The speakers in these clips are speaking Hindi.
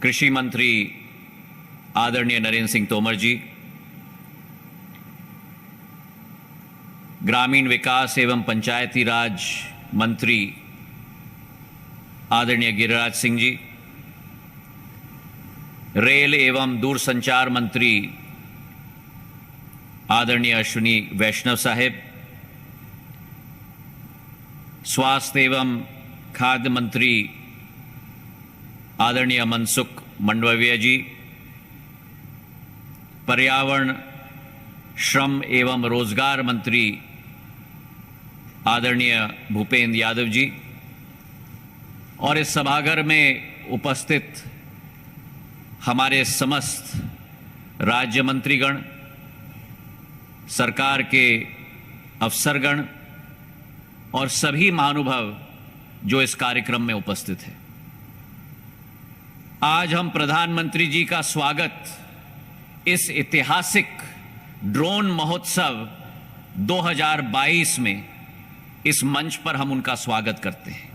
कृषि मंत्री आदरणीय नरेंद्र सिंह तोमर जी, ग्रामीण विकास एवं पंचायती राज मंत्री आदरणीय गिरिराज सिंह जी, रेल एवं दूरसंचार मंत्री आदरणीय अश्विनी वैष्णव साहेब, स्वास्थ्य एवं खाद्य मंत्री आदरणीय मनसुख मंडाविया जी, पर्यावरण, श्रम एवं रोजगार मंत्री आदरणीय भूपेंद्र यादव जी और इस सभागार में उपस्थित हमारे समस्त राज्य मंत्रीगण, सरकार के अफसरगण और सभी महानुभाव जो इस कार्यक्रम में उपस्थित हैं। आज हम प्रधानमंत्री जी का स्वागत इस ऐतिहासिक ड्रोन महोत्सव 2022 में इस मंच पर हम उनका स्वागत करते हैं।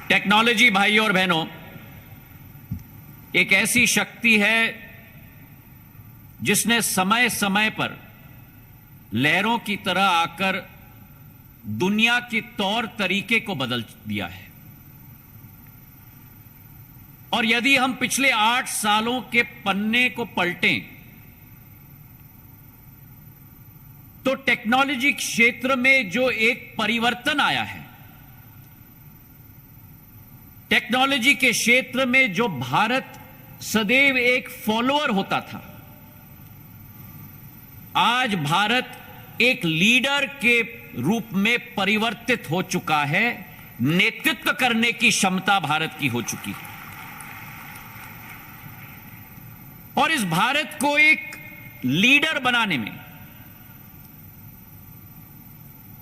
टेक्नोलॉजी भाइयों और बहनों एक ऐसी शक्ति है जिसने समय समय पर लहरों की तरह आकर दुनिया के तौर तरीके को बदल दिया है। और यदि हम पिछले 8 सालों के पन्ने को पलटें तो टेक्नोलॉजी क्षेत्र में जो एक परिवर्तन आया है, टेक्नोलॉजी के क्षेत्र में जो भारत सदैव एक फॉलोअर होता था, आज भारत एक लीडर के रूप में परिवर्तित हो चुका है। नेतृत्व करने की क्षमता भारत की हो चुकी है और इस भारत को एक लीडर बनाने में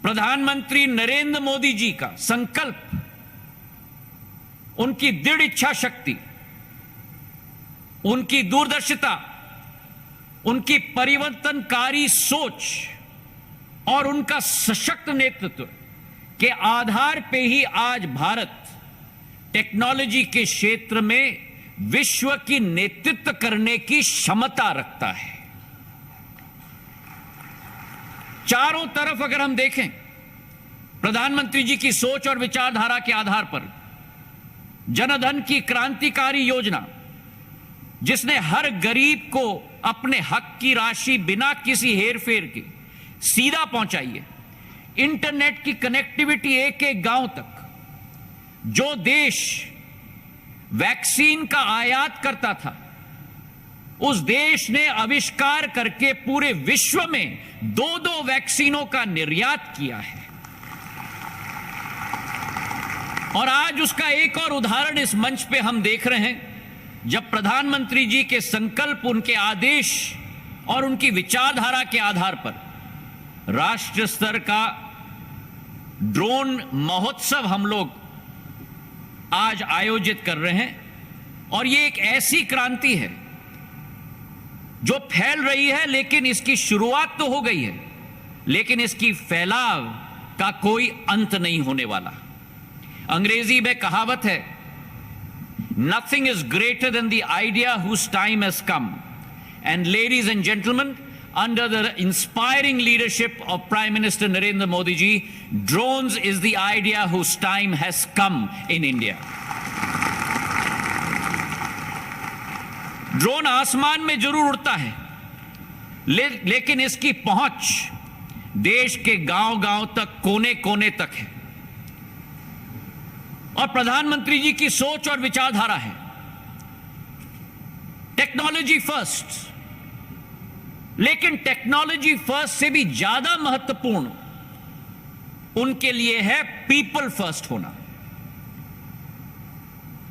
प्रधानमंत्री नरेंद्र मोदी जी का संकल्प, उनकी दृढ़ इच्छा शक्ति, उनकी दूरदर्शिता, उनकी परिवर्तनकारी सोच और उनका सशक्त नेतृत्व के आधार पे ही आज भारत टेक्नोलॉजी के क्षेत्र में विश्व की नेतृत्व करने की क्षमता रखता है। चारों तरफ अगर हम देखें, प्रधानमंत्री जी की सोच और विचारधारा के आधार पर जनधन की क्रांतिकारी योजना, जिसने हर गरीब को अपने हक की राशि बिना किसी हेरफेर के सीधा पहुंचाई है। इंटरनेट की कनेक्टिविटी एक एक गांव तक। जो देश वैक्सीन का आयात करता था, उस देश ने आविष्कार करके पूरे विश्व में 2-2 वैक्सीनों का निर्यात किया है। और आज उसका एक और उदाहरण इस मंच पे हम देख रहे हैं, जब प्रधानमंत्री जी के संकल्प, उनके आदेश और उनकी विचारधारा के आधार पर राष्ट्र स्तर का ड्रोन महोत्सव हम लोग आज आयोजित कर रहे हैं। और ये एक ऐसी क्रांति है जो फैल रही है, लेकिन इसकी शुरुआत तो हो गई है, लेकिन इसकी फैलाव का कोई अंत नहीं होने वाला। अंग्रेजी में कहावत है, Nothing is greater than the idea whose time has come. And ladies and gentlemen, under the inspiring leadership of Prime Minister Narendra Modi ji, drones is the idea whose time has come in India. Drone आसमान में जरूर उड़ता है, लेकिन इसकी पहुंच देश के गांव-गांव तक, कोने-कोने तक है। और प्रधानमंत्री जी की सोच और विचारधारा है टेक्नोलॉजी फर्स्ट, लेकिन टेक्नोलॉजी फर्स्ट से भी ज्यादा महत्वपूर्ण उनके लिए है पीपल फर्स्ट होना।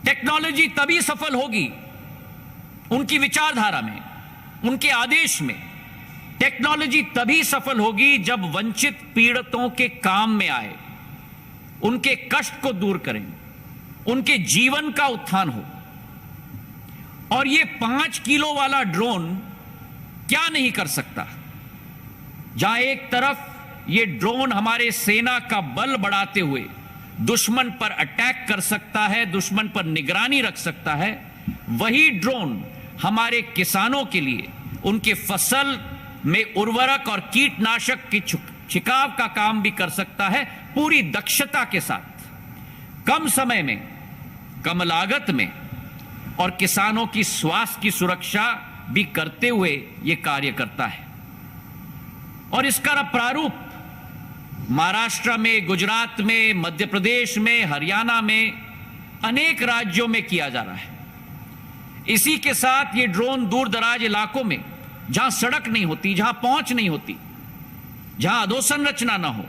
टेक्नोलॉजी तभी सफल होगी, उनकी विचारधारा में, उनके आदेश में टेक्नोलॉजी तभी सफल होगी जब वंचित पीड़ितों के काम में आए, उनके कष्ट को दूर करें, उनके जीवन का उत्थान हो। और ये 5 किलो वाला ड्रोन क्या नहीं कर सकता। जहां एक तरफ ये ड्रोन हमारे सेना का बल बढ़ाते हुए दुश्मन पर अटैक कर सकता है, दुश्मन पर निगरानी रख सकता है, वही ड्रोन हमारे किसानों के लिए उनके फसल में उर्वरक और कीटनाशक की छिड़काव का काम भी कर सकता है, पूरी दक्षता के साथ, कम समय में, कम लागत में और किसानों की स्वास्थ्य की सुरक्षा भी करते हुए यह कार्य करता है। और इसका प्रारूप महाराष्ट्र में, गुजरात में, मध्य प्रदेश में, हरियाणा में, अनेक राज्यों में किया जा रहा है। इसी के साथ ये ड्रोन दूर दराज इलाकों में, जहां सड़क नहीं होती, जहां पहुंच नहीं होती, जहां अधोसंरचना ना हो,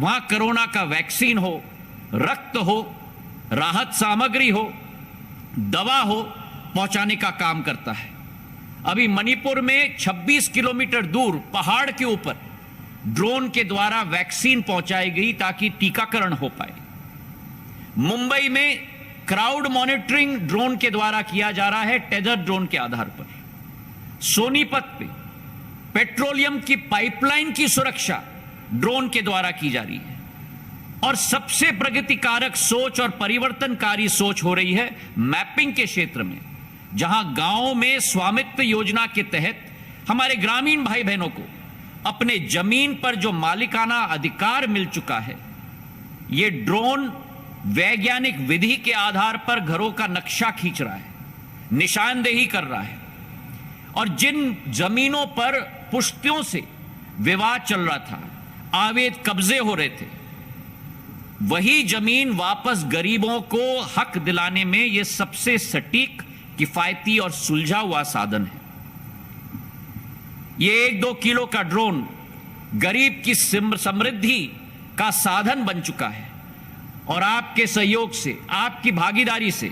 वहां कोरोना का वैक्सीन हो, रक्त हो, राहत सामग्री हो, दवा हो, पहुंचाने का काम करता है। अभी मणिपुर में 26 किलोमीटर दूर पहाड़ के ऊपर ड्रोन के द्वारा वैक्सीन पहुंचाई गई ताकि टीकाकरण हो पाए। मुंबई में क्राउड मॉनिटरिंग ड्रोन के द्वारा किया जा रहा है, टेदर ड्रोन के आधार पर। सोनीपत पे पेट्रोलियम की पाइपलाइन की सुरक्षा ड्रोन के द्वारा की जा रही है। और सबसे प्रगतिकारक सोच और परिवर्तनकारी सोच हो रही है मैपिंग के क्षेत्र में, जहां गांवों में स्वामित्व योजना के तहत हमारे ग्रामीण भाई बहनों को अपने जमीन पर जो मालिकाना अधिकार मिल चुका है, ये ड्रोन वैज्ञानिक विधि के आधार पर घरों का नक्शा खींच रहा है, निशानदेही कर रहा है। और जिन जमीनों पर पुश्तियों से विवाद चल रहा था, अवैध कब्जे हो रहे थे, वही जमीन वापस गरीबों को हक दिलाने में यह सबसे सटीक, किफायती और सुलझा हुआ साधन है। ये 1-2 किलो का ड्रोन गरीब की समृद्धि का साधन बन चुका है। और आपके सहयोग से, आपकी भागीदारी से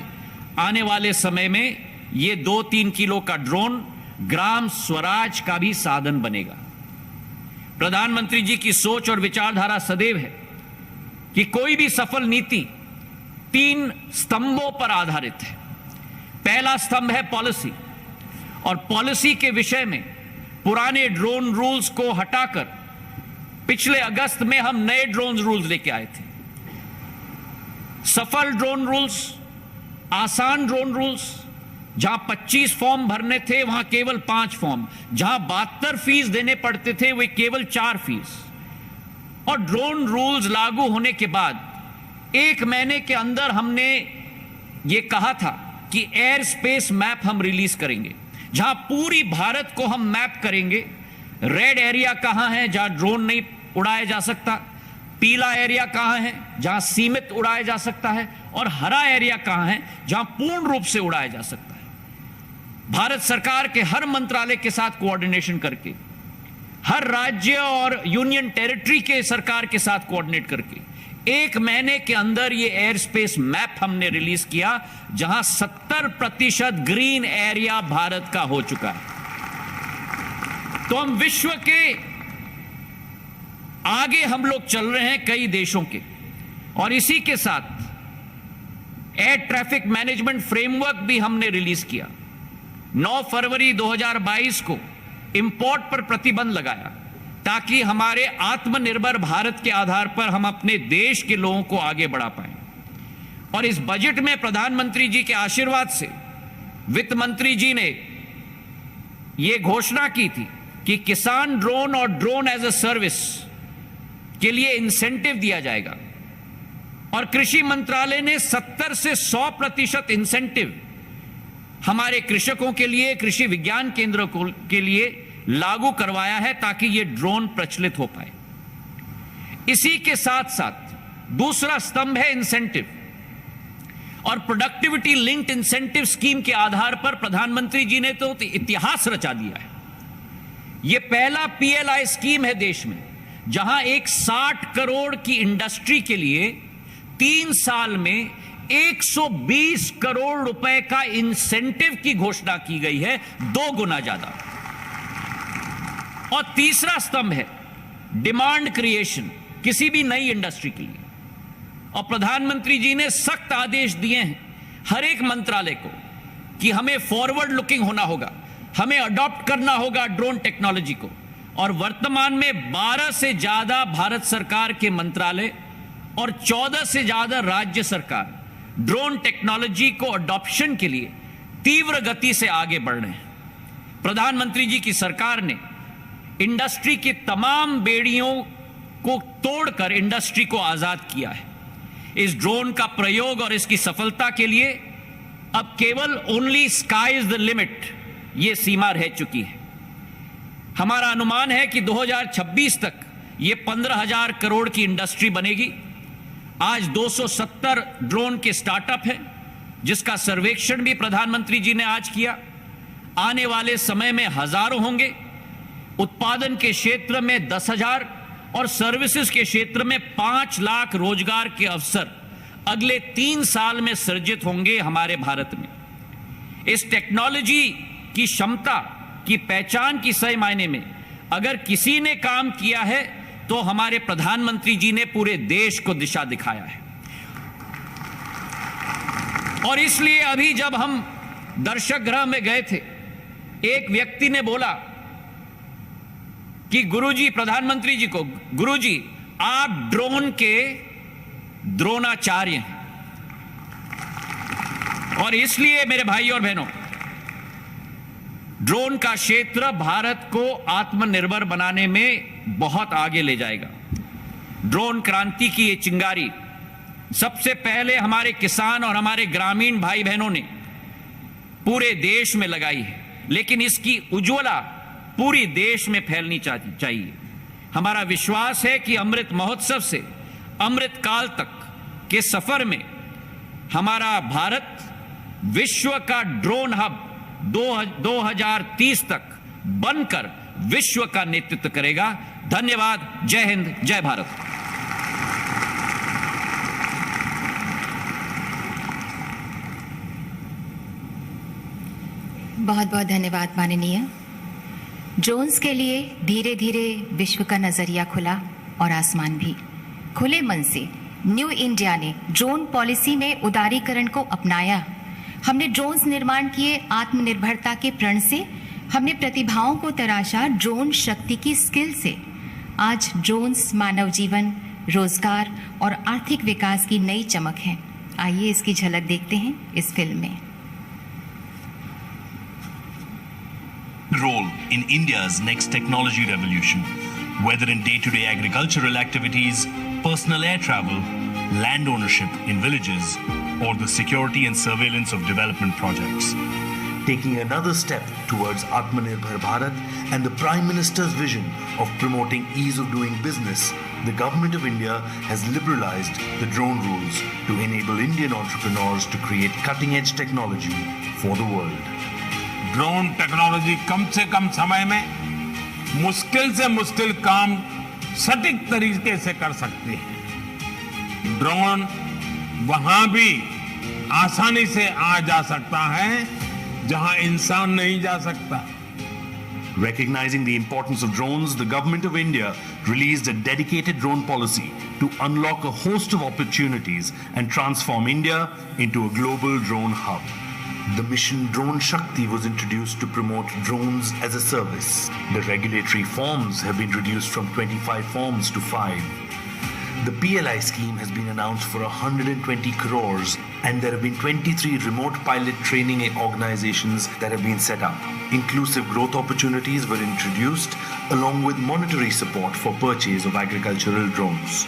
आने वाले समय में ये 2-3 किलो का ड्रोन ग्राम स्वराज का भी साधन बनेगा। प्रधानमंत्री जी की सोच और विचारधारा सदैव है कि कोई भी सफल नीति 3 स्तंभों पर आधारित है। पहला स्तंभ है पॉलिसी, और पॉलिसी के विषय में पुराने ड्रोन रूल्स को हटाकर पिछले अगस्त में हम नए ड्रोन रूल्स लेके आए थे। सफल ड्रोन रूल्स, आसान ड्रोन रूल्स, जहां 25 फॉर्म भरने थे वहां केवल 5 फॉर्म, जहां 72 फीस देने पड़ते थे वे केवल 4 फीस। और ड्रोन रूल्स लागू होने के बाद 1 महीने के अंदर हमने ये कहा था कि एयर स्पेस मैप हम रिलीज करेंगे, जहां पूरी भारत को हम मैप करेंगे। रेड एरिया कहां है जहां ड्रोन नहीं उड़ाया जा सकता, पीला एरिया कहां है जहां सीमित उड़ाया जा सकता है, और हरा एरिया कहां है जहां पूर्ण रूप से उड़ाया जा सकता है। भारत सरकार के हर मंत्रालय के साथ कोऑर्डिनेशन करके, हर राज्य और यूनियन टेरिटरी के सरकार के साथ कोऑर्डिनेट करके 1 महीने के अंदर ये एयर स्पेस मैप हमने रिलीज किया, जहां 70% ग्रीन एरिया भारत का हो चुका है। तो हम विश्व के आगे हम लोग चल रहे हैं कई देशों के। और इसी के साथ एयर ट्रैफिक मैनेजमेंट फ्रेमवर्क भी हमने रिलीज किया। 9 फरवरी 2022 को इंपोर्ट पर प्रतिबंध लगाया ताकि हमारे आत्मनिर्भर भारत के आधार पर हम अपने देश के लोगों को आगे बढ़ा पाएं। और इस बजट में प्रधानमंत्री जी के आशीर्वाद से वित्त मंत्री जी ने यह घोषणा की थी कि किसान ड्रोन और ड्रोन एज अ सर्विस के लिए इंसेंटिव दिया जाएगा। और कृषि मंत्रालय ने 70 से 100% इंसेंटिव हमारे कृषकों के लिए, कृषि विज्ञान केंद्रों के लिए लागू करवाया है ताकि ये ड्रोन प्रचलित हो पाए। इसी के साथ साथ दूसरा स्तंभ है इंसेंटिव, और प्रोडक्टिविटी लिंक्ड इंसेंटिव स्कीम के आधार पर प्रधानमंत्री जी ने तो इतिहास रचा दिया है। यह पहला पीएलआई स्कीम है देश में, जहां एक 60 करोड़ की इंडस्ट्री के लिए 3 साल में 120 करोड़ रुपए का इंसेंटिव की घोषणा की गई है, 2 गुना ज्यादा। और तीसरा स्तंभ है डिमांड क्रिएशन किसी भी नई इंडस्ट्री के लिए। और प्रधानमंत्री जी ने सख्त आदेश दिए हैं हर एक मंत्रालय को कि हमें फॉरवर्ड लुकिंग होना होगा, हमें अडॉप्ट करना होगा ड्रोन टेक्नोलॉजी को, और वर्तमान में 12 से ज्यादा भारत सरकार के मंत्रालय और 14 से ज्यादा राज्य सरकार ड्रोन टेक्नोलॉजी को अडॉप्शन के लिए तीव्र गति से आगे बढ़ रहे हैं। प्रधानमंत्री जी की सरकार ने इंडस्ट्री की तमाम बेड़ियों को तोड़कर इंडस्ट्री को आजाद किया है। इस ड्रोन का प्रयोग और इसकी सफलता के लिए अब केवल only sky is the limit, यह सीमा रह चुकी है। हमारा अनुमान है कि 2026 तक यह 15,000 करोड़ की इंडस्ट्री बनेगी। आज 270 ड्रोन के स्टार्टअप हैं, जिसका सर्वेक्षण भी प्रधानमंत्री जी ने आज किया। आने वाले समय में हजारों होंगे। उत्पादन के क्षेत्र में 10,000 और सर्विसेज के क्षेत्र में 5 लाख रोजगार के अवसर अगले 3 साल में सृजित होंगे हमारे भारत में। इस टेक्नोलॉजी की क्षमता की पहचान की सही मायने में अगर किसी ने काम किया है तो हमारे प्रधानमंत्री जी ने पूरे देश को दिशा दिखाया है। और इसलिए अभी जब हम दर्शक गृह में गए थे, एक व्यक्ति ने बोला कि गुरुजी, प्रधानमंत्री जी को, गुरुजी आप ड्रोन के द्रोणाचार्य हैं। और इसलिए मेरे भाई और बहनों, ड्रोन का क्षेत्र भारत को आत्मनिर्भर बनाने में बहुत आगे ले जाएगा। ड्रोन क्रांति की ये चिंगारी सबसे पहले हमारे किसान और हमारे ग्रामीण भाई बहनों ने पूरे देश में लगाई है, लेकिन इसकी उज्ज्वला पूरी देश में फैलनी चाहिए। हमारा विश्वास है कि अमृत महोत्सव से अमृत काल तक के सफर में हमारा भारत विश्व का ड्रोन हब 2030 तक बनकर विश्व का नेतृत्व करेगा। धन्यवाद। जय हिंद, जय भारत। बहुत बहुत धन्यवाद माननीय। ड्रोन्स के लिए धीरे धीरे विश्व का नजरिया खुला और आसमान भी। खुले मन से न्यू इंडिया ने ड्रोन पॉलिसी में उदारीकरण को अपनाया। हमने ड्रोन्स निर्माण किए आत्मनिर्भरता के प्रण से। हमने प्रतिभाओं को तराशा ड्रोन शक्ति की स्किल से। आज ड्रोन्स मानव जीवन, रोजगार और आर्थिक विकास की नई चमक है। आइए इसकी झलक देखते हैं इस फिल्म में। Role in India's next technology revolution, whether in day-to-day agricultural activities, personal air travel, land ownership in villages, or the security and surveillance of development projects. Taking another step towards Atmanirbhar Bharat and the Prime Minister's vision of promoting ease of doing business, the Government of India has liberalized the drone rules to enable Indian entrepreneurs to create cutting-edge technology for the world. Drone technology कम से कम समय में मुश्किल से मुश्किल काम सटीक तरीके से कर सकती है। ड्रोन वहां भी आसानी से आ जा सकता है जहां इंसान नहीं जा सकता। Recognizing the importance of drones, the Government of India released a dedicated drone policy to unlock a host of opportunities and transform India into a global drone hub. The mission Drone Shakti was introduced to promote drones as a service. The regulatory forms have been reduced from 25 forms to 5. The PLI scheme has been announced for 120 crores and there have been 23 remote pilot training organizations that have been set up. Inclusive growth opportunities were introduced along with monetary support for purchase of agricultural drones.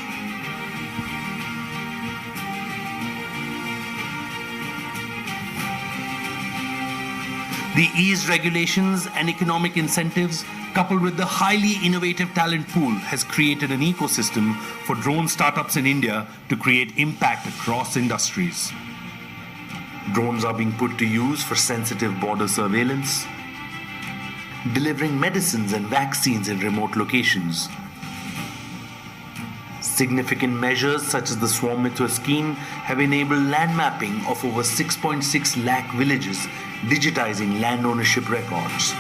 The eased regulations and economic incentives, coupled with the highly innovative talent pool, has created an ecosystem for drone startups in India to create impact across industries. Drones are being put to use for sensitive border surveillance, delivering medicines and vaccines in remote locations. Significant measures such as the Swamitra scheme have enabled land mapping of over 6.6 lakh villages, digitizing land ownership records.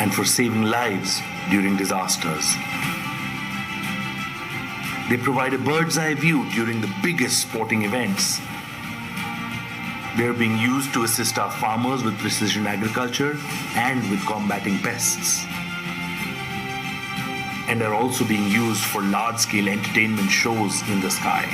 And for saving lives during disasters. They provide a bird's eye view during the biggest sporting events. They are being used to assist our farmers with precision agriculture and with combating pests, and are also being used for large-scale entertainment shows in the sky.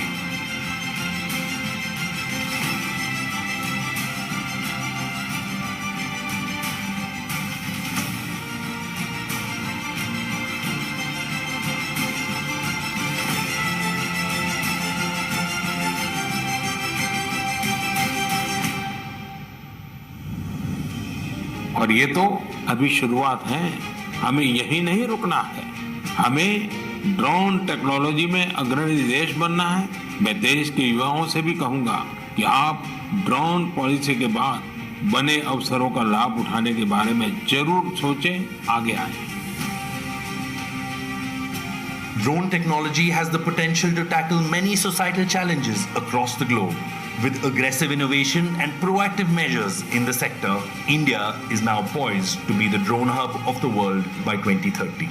और ये तो अभी शुरुआत है, हमें यही नहीं रुकना है, हमें ड्रोन टेक्नोलॉजी में अग्रणी देश बनना है। मैं देश के युवाओं से भी कहूंगा कि आप ड्रोन पॉलिसी के बाद बने अवसरों का लाभ उठाने के बारे में जरूर सोचें, आगे आएं। Drone technology has the potential to tackle many societal challenges across the globe. With aggressive innovation and proactive measures in the sector, India is now poised to be the drone hub of the world by 2030.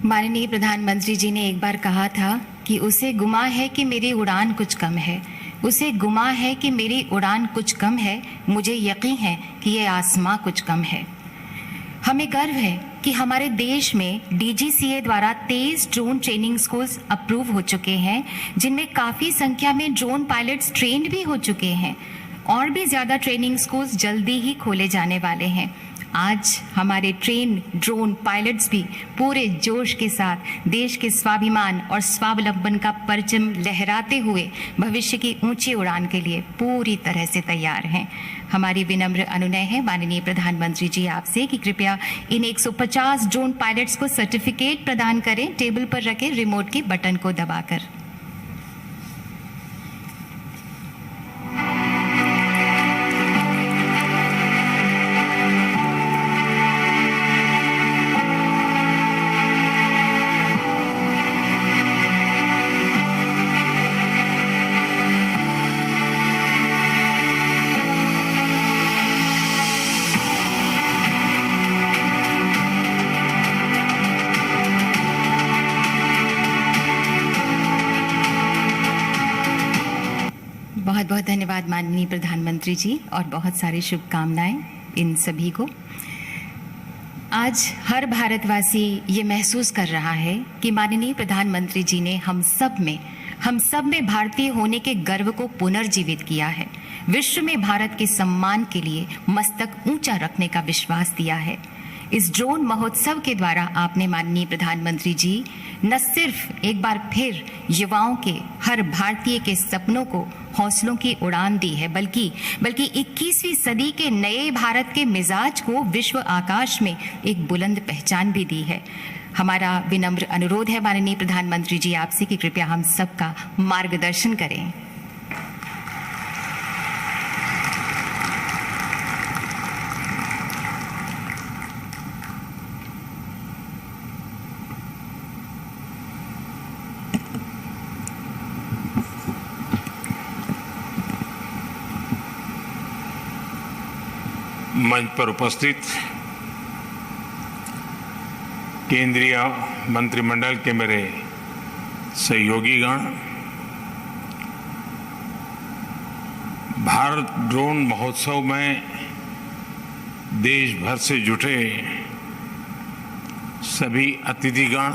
माननीय प्रधानमंत्री जी ने एक बार कहा था कि उसे गुमा है कि मेरी उड़ान कुछ कम है, उसे गुमा है कि मेरी उड़ान कुछ कम है, मुझे यकीन है कि ये आसमां कुछ कम है। हमें गर्व है कि हमारे देश में DGCA द्वारा 23 ड्रोन ट्रेनिंग स्कूल्स अप्रूव हो चुके हैं, जिनमें काफ़ी संख्या में ड्रोन पायलट्स ट्रेंड भी हो चुके हैं और भी ज़्यादा ट्रेनिंग स्कूल्स जल्दी ही खोले जाने वाले हैं। आज हमारे ट्रेन ड्रोन पायलट्स भी पूरे जोश के साथ देश के स्वाभिमान और स्वावलंबन का परचम लहराते हुए भविष्य की ऊंची उड़ान के लिए पूरी तरह से तैयार हैं। हमारी विनम्र अनुनय है माननीय प्रधानमंत्री जी आपसे कि कृपया इन 150 ड्रोन पायलट्स को सर्टिफिकेट प्रदान करें, टेबल पर रखे रिमोट के बटन को दबाकर। बहुत बहुत धन्यवाद माननीय प्रधानमंत्री जी और बहुत सारी शुभकामनाएं इन सभी को। आज हर भारतवासी ये महसूस कर रहा है कि माननीय प्रधानमंत्री जी ने हम सब में भारतीय होने के गर्व को पुनर्जीवित किया है, विश्व में भारत के सम्मान के लिए मस्तक ऊंचा रखने का विश्वास दिया है। इस ड्रोन महोत्सव के द्वारा आपने माननीय प्रधानमंत्री जी न सिर्फ एक बार फिर युवाओं के, हर भारतीय के सपनों को हौसलों की उड़ान दी है, बल्कि 21वीं सदी के नए भारत के मिजाज को विश्व आकाश में एक बुलंद पहचान भी दी है। हमारा विनम्र अनुरोध है माननीय प्रधानमंत्री जी आपसे कि कृपया हम सबका मार्गदर्शन करें। मंच पर उपस्थित केंद्रीय मंत्रिमंडल के मेरे सहयोगीगण, भारत ड्रोन महोत्सव में देश भर से जुटे सभी अतिथिगण,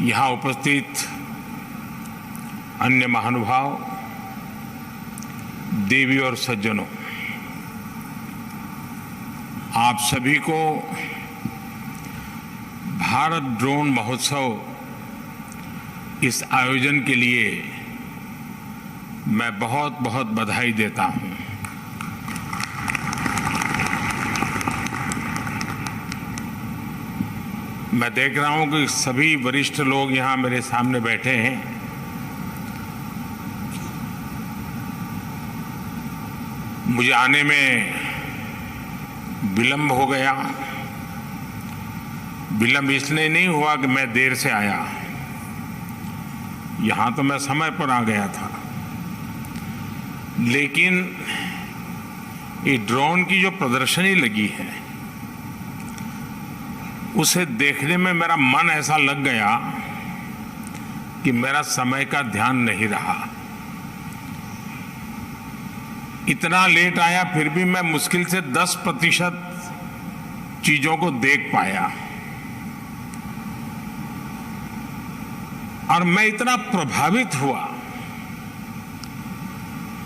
यहाँ उपस्थित अन्य महानुभाव, देवी और सज्जनों, आप सभी को भारत ड्रोन महोत्सव इस आयोजन के लिए मैं बहुत बहुत बधाई देता हूं। मैं देख रहा हूं कि सभी वरिष्ठ लोग यहां मेरे सामने बैठे हैं। मुझे आने में विलंब हो गया। विलंब इसलिए नहीं हुआ कि मैं देर से आया, यहां तो मैं समय पर आ गया था, लेकिन ये ड्रोन की जो प्रदर्शनी लगी है उसे देखने में मेरा मन ऐसा लग गया कि मेरा समय का ध्यान नहीं रहा। इतना लेट आया, फिर भी मैं मुश्किल से 10% चीजों को देख पाया। और मैं इतना प्रभावित हुआ।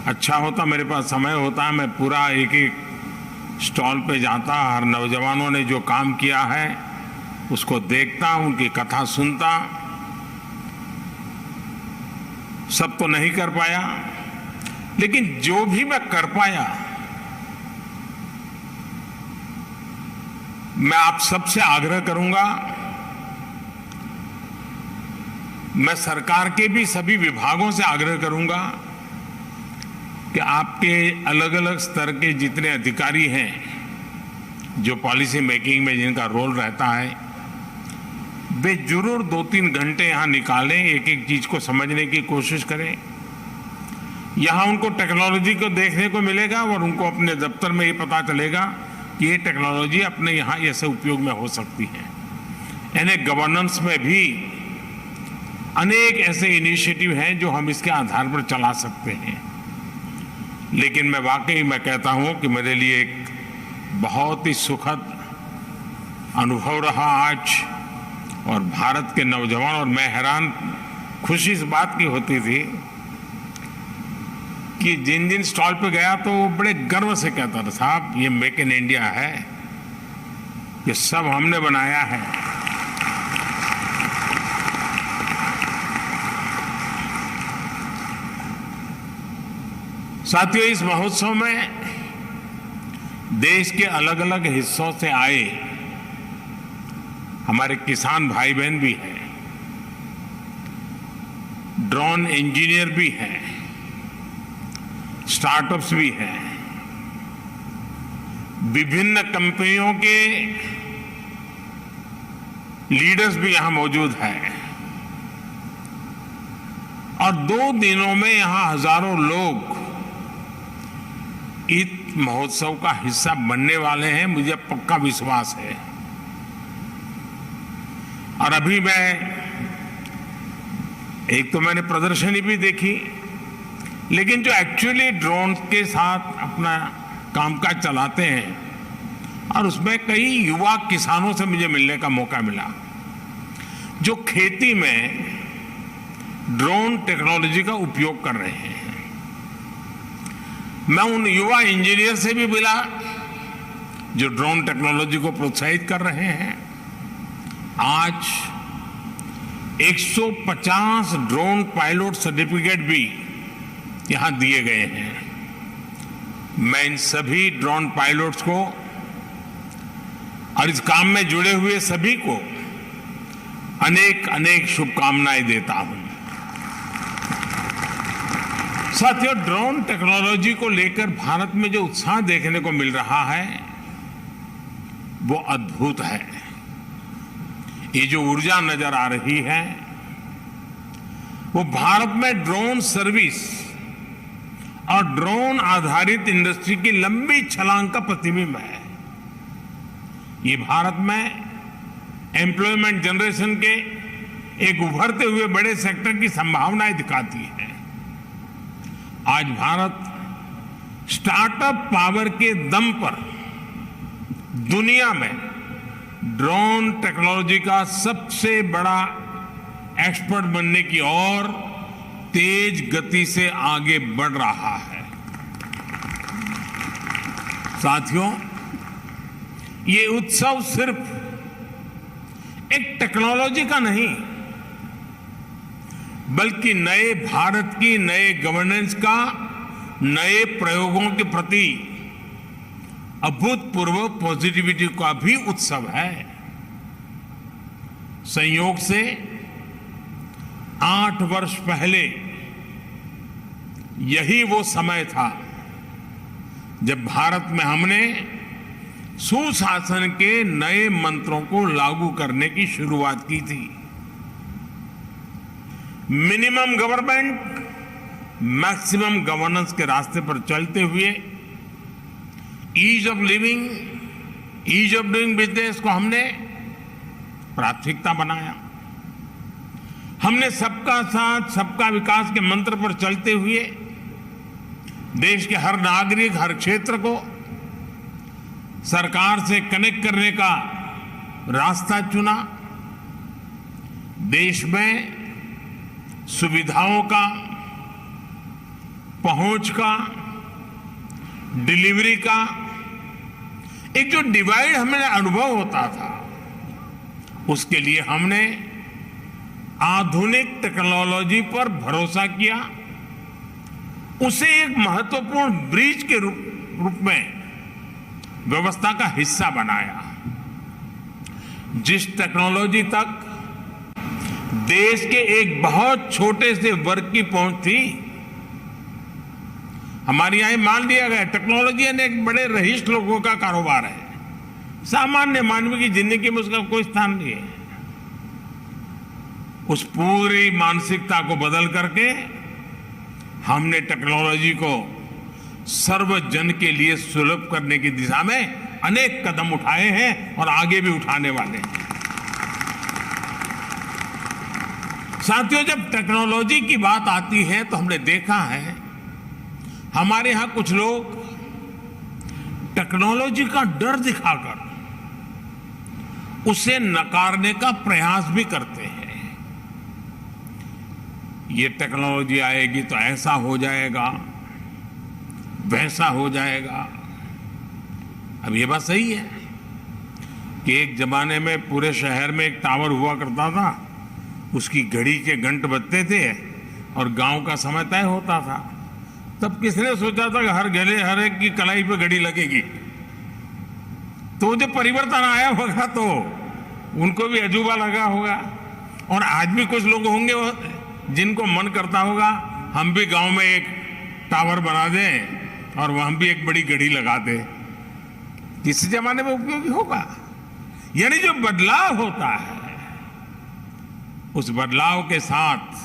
अच्छा होता मेरे पास समय होता, मैं पूरा एक एक स्टॉल पे जाता, हर नौजवानों ने जो काम किया है उसको देखता, उनकी कथा सुनता। सब तो नहीं कर पाया, लेकिन जो भी मैं कर पाया, मैं आप सबसे आग्रह करूंगा, मैं सरकार के भी सभी विभागों से आग्रह करूंगा कि आपके अलग अलग स्तर के जितने अधिकारी हैं, जो पॉलिसी मेकिंग में जिनका रोल रहता है, वे जरूर 2-3 घंटे यहां निकालें, एक एक चीज को समझने की कोशिश करें। यहां उनको टेक्नोलॉजी को देखने को मिलेगा और उनको अपने दफ्तर में ये पता चलेगा कि ये टेक्नोलॉजी अपने यहां ऐसे उपयोग में हो सकती है। यानी गवर्नेंस में भी अनेक ऐसे इनिशिएटिव हैं जो हम इसके आधार पर चला सकते हैं। लेकिन मैं वाकई मैं कहता हूं कि मेरे लिए एक बहुत ही सुखद अनुभव रहा आज। और भारत के नौजवान, और मैं हैरान, खुशी इस बात की होती थी कि जिन जिन स्टॉल पे गया तो वो बड़े गर्व से कहता था, साहब ये मेक इन इंडिया है, ये सब हमने बनाया है। साथियों, इस महोत्सव में देश के अलग अलग हिस्सों से आए हमारे किसान भाई बहन भी हैं, ड्रोन इंजीनियर भी हैं, स्टार्टअप्स भी हैं, विभिन्न कंपनियों के लीडर्स भी यहां मौजूद हैं। और 2 दिनों में यहां हजारों लोग इस महोत्सव का हिस्सा बनने वाले हैं, मुझे पक्का विश्वास है। और अभी एक तो मैंने प्रदर्शनी भी देखी, लेकिन जो एक्चुअली ड्रोन के साथ अपना कामकाज चलाते हैं, और उसमें कई युवा किसानों से मुझे मिलने का मौका मिला जो खेती में ड्रोन टेक्नोलॉजी का उपयोग कर रहे हैं। मैं उन युवा इंजीनियर से भी मिला जो ड्रोन टेक्नोलॉजी को प्रोत्साहित कर रहे हैं। आज 150 ड्रोन पायलट सर्टिफिकेट भी यहां दिए गए हैं। मैं इन सभी ड्रोन पायलट्स को और इस काम में जुड़े हुए सभी को अनेक अनेक शुभकामनाएं देता हूं। साथियों, ड्रोन टेक्नोलॉजी को लेकर भारत में जो उत्साह देखने को मिल रहा है वो अद्भुत है। ये जो ऊर्जा नजर आ रही है वो भारत में ड्रोन सर्विस और ड्रोन आधारित इंडस्ट्री की लंबी छलांग का प्रतिबिंब है। ये भारत में एम्प्लॉयमेंट जनरेशन के एक उभरते हुए बड़े सेक्टर की संभावनाएं दिखाती है। आज भारत स्टार्टअप पावर के दम पर दुनिया में ड्रोन टेक्नोलॉजी का सबसे बड़ा एक्सपर्ट बनने की ओर तेज गति से आगे बढ़ रहा है। साथियों, ये उत्सव सिर्फ एक टेक्नोलॉजी का नहीं, बल्कि नए भारत की नए गवर्नेंस का, नए प्रयोगों के प्रति अभूतपूर्व पॉजिटिविटी का भी उत्सव है। संयोग से 8 वर्ष पहले यही वो समय था जब भारत में हमने सुशासन के नए मंत्रों को लागू करने की शुरुआत की थी। मिनिमम गवर्नमेंट, मैक्सिमम गवर्नेंस के रास्ते पर चलते हुए ease of living, ease of doing business को हमने प्राथमिकता बनाया। हमने सबका साथ सबका विकास के मंत्र पर चलते हुए देश के हर नागरिक, हर क्षेत्र को सरकार से कनेक्ट करने का रास्ता चुना। देश में सुविधाओं का, पहुंच का, डिलीवरी का एक जो डिवाइड हमें अनुभव होता था, उसके लिए हमने आधुनिक टेक्नोलॉजी पर भरोसा किया, उसे एक महत्वपूर्ण ब्रिज के रूप में व्यवस्था का हिस्सा बनाया। जिस टेक्नोलॉजी तक देश के एक बहुत छोटे से वर्ग की पहुंच थी, हमारे यहां मान लिया गया टेक्नोलॉजी यानी एक बड़े रईस लोगों का कारोबार है, सामान्य मानव की जिंदगी में उसका कोई स्थान नहीं है। उस पूरी मानसिकता को बदल करके हमने टेक्नोलॉजी को सर्वजन के लिए सुलभ करने की दिशा में अनेक कदम उठाए हैं और आगे भी उठाने वाले हैं। साथियों, जब टेक्नोलॉजी की बात आती है तो हमने देखा है हमारे यहां कुछ लोग टेक्नोलॉजी का डर दिखाकर उसे नकारने का प्रयास भी करते हैं। ये टेक्नोलॉजी आएगी तो ऐसा हो जाएगा, वैसा हो जाएगा। अब ये बात सही है कि एक जमाने में पूरे शहर में एक टावर हुआ करता था, उसकी घड़ी के घंट बजते थे और गांव का समय तय होता था। तब किसने सोचा था कि हर एक की कलाई पे घड़ी लगेगी? तो जब परिवर्तन आया होगा तो उनको भी अजूबा लगा होगा। और आज भी कुछ लोग होंगे जिनको मन करता होगा हम भी गांव में एक टावर बना दें और वहां भी एक बड़ी घड़ी लगा दें। किस जमाने में उपयोगी होगा? यानी जो बदलाव होता है, उस बदलाव के साथ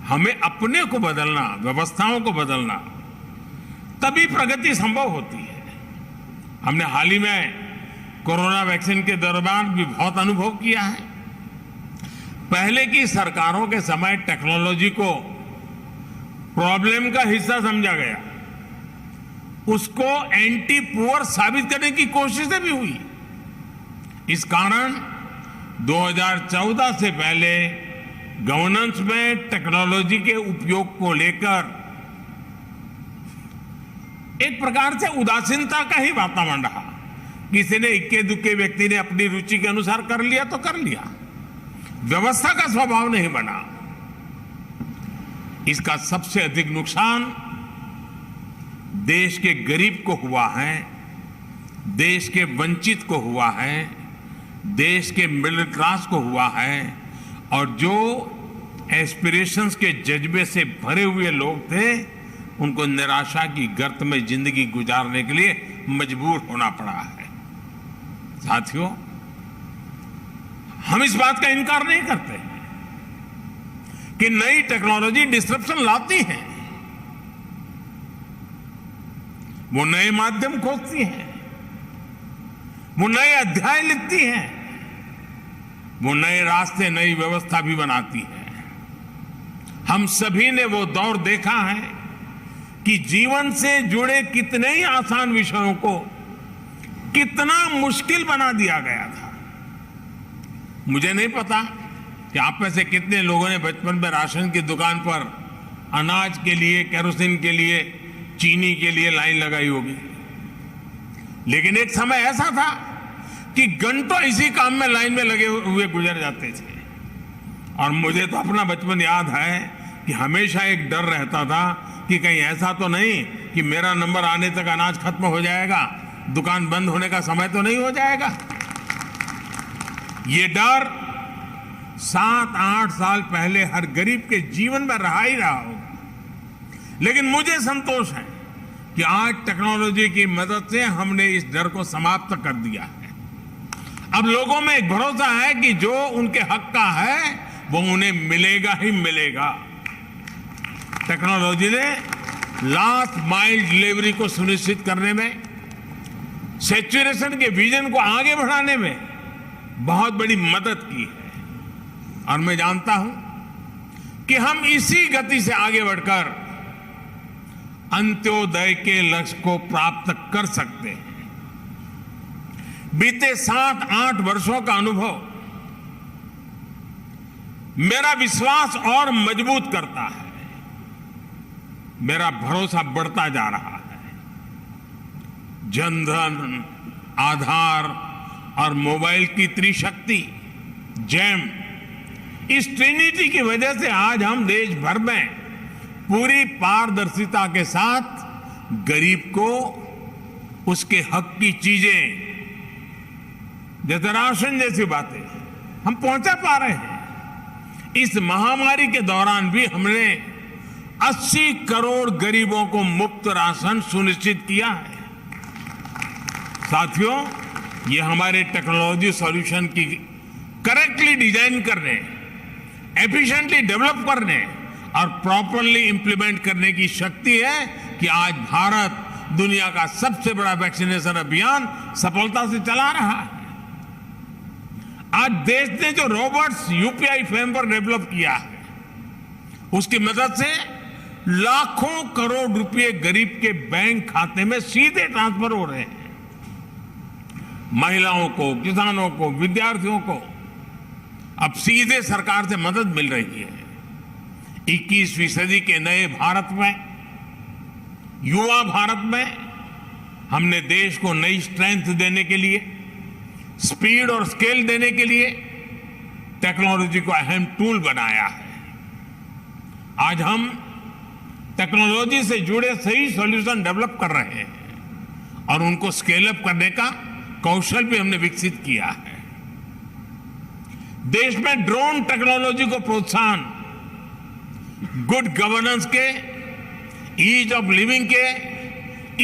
हमें अपने को बदलना, व्यवस्थाओं को बदलना, तभी प्रगति संभव होती है। हमने हाल ही में कोरोना वैक्सीन के दौरान भी बहुत अनुभव किया है। पहले की सरकारों के समय टेक्नोलॉजी को प्रॉब्लम का हिस्सा समझा गया, उसको एंटी पुअर साबित करने की कोशिशें भी हुई। इस कारण 2014 से पहले गवर्नेंस में टेक्नोलॉजी के उपयोग को लेकर एक प्रकार से उदासीनता का ही वातावरण रहा। किसी ने इक्के दुक्के व्यक्ति ने अपनी रुचि के अनुसार कर लिया तो कर लिया, व्यवस्था का स्वभाव नहीं बना। इसका सबसे अधिक नुकसान देश के गरीब को हुआ है, देश के वंचित को हुआ है, देश के मिडिल क्लास को हुआ है, और जो एस्पिरेशंस के जज्बे से भरे हुए लोग थे उनको निराशा की गर्त में जिंदगी गुजारने के लिए मजबूर होना पड़ा है। साथियों, हम इस बात का इनकार नहीं करते कि नई टेक्नोलॉजी डिस्ट्रप्शन लाती है, वो नए माध्यम खोजती है, वो नए अध्याय लिखती है, वो नए रास्ते, नई व्यवस्था भी बनाती है। हम सभी ने वो दौर देखा है कि जीवन से जुड़े कितने ही आसान विषयों को कितना मुश्किल बना दिया गया था। मुझे नहीं पता कि आप में से कितने लोगों ने बचपन में राशन की दुकान पर अनाज के लिए, केरोसिन के लिए, चीनी के लिए लाइन लगाई होगी। लेकिन एक समय ऐसा था कि घंटों इसी काम में लाइन में लगे हुए गुजर जाते थे। और मुझे तो अपना बचपन याद है कि हमेशा एक डर रहता था कि कहीं ऐसा तो नहीं कि मेरा नंबर आने तक अनाज खत्म हो जाएगा, दुकान बंद होने का समय तो नहीं हो जाएगा। ये डर 7-8 साल पहले हर गरीब के जीवन में रहा ही रहा होगा। लेकिन मुझे संतोष है कि आज टेक्नोलॉजी की मदद से हमने इस डर को समाप्त कर दिया है। अब लोगों में एक भरोसा है कि जो उनके हक का है वो उन्हें मिलेगा ही मिलेगा। टेक्नोलॉजी ने लास्ट माइल डिलीवरी को सुनिश्चित करने में, सैचुरेशन के विजन को आगे बढ़ाने में बहुत बड़ी मदद की है और मैं जानता हूं कि हम इसी गति से आगे बढ़कर अंत्योदय के लक्ष्य को प्राप्त कर सकते हैं। बीते 7-8 वर्षों का अनुभव मेरा विश्वास और मजबूत करता है, मेरा भरोसा बढ़ता जा रहा है। जनधन, आधार और मोबाइल की त्रिशक्ति जैम, इस ट्रिनिटी की वजह से आज हम देश भर में पूरी पारदर्शिता के साथ गरीब को उसके हक की चीजें, जैसे राशन जैसी बातें हम पहुंचा पा रहे हैं। इस महामारी के दौरान भी हमने 80 करोड़ गरीबों को मुफ्त राशन सुनिश्चित किया है। साथियों, ये हमारे टेक्नोलॉजी सॉल्यूशन की करेक्टली डिजाइन करने, एफिशिएंटली डेवलप करने और प्रॉपरली इंप्लीमेंट करने की शक्ति है कि आज भारत दुनिया का सबसे बड़ा वैक्सीनेशन अभियान सफलता से चला रहा है। आज देश ने जो रोबोट्स यूपीआई फ्रेमवर्क डेवलप किया है, उसकी मदद से लाखों करोड़ रुपए गरीब के बैंक खाते में सीधे ट्रांसफर हो रहे हैं। महिलाओं को, किसानों को, विद्यार्थियों को अब सीधे सरकार से मदद मिल रही है। 21वीं सदी के नए भारत में, युवा भारत में हमने देश को नई स्ट्रेंथ देने के लिए, स्पीड और स्केल देने के लिए टेक्नोलॉजी को अहम टूल बनाया है। आज हम टेक्नोलॉजी से जुड़े सही सॉल्यूशन डेवलप कर रहे हैं और उनको स्केल अप करने का कौशल भी हमने विकसित किया है। देश में ड्रोन टेक्नोलॉजी को प्रोत्साहन, गुड गवर्नेंस के, ईज ऑफ लिविंग के,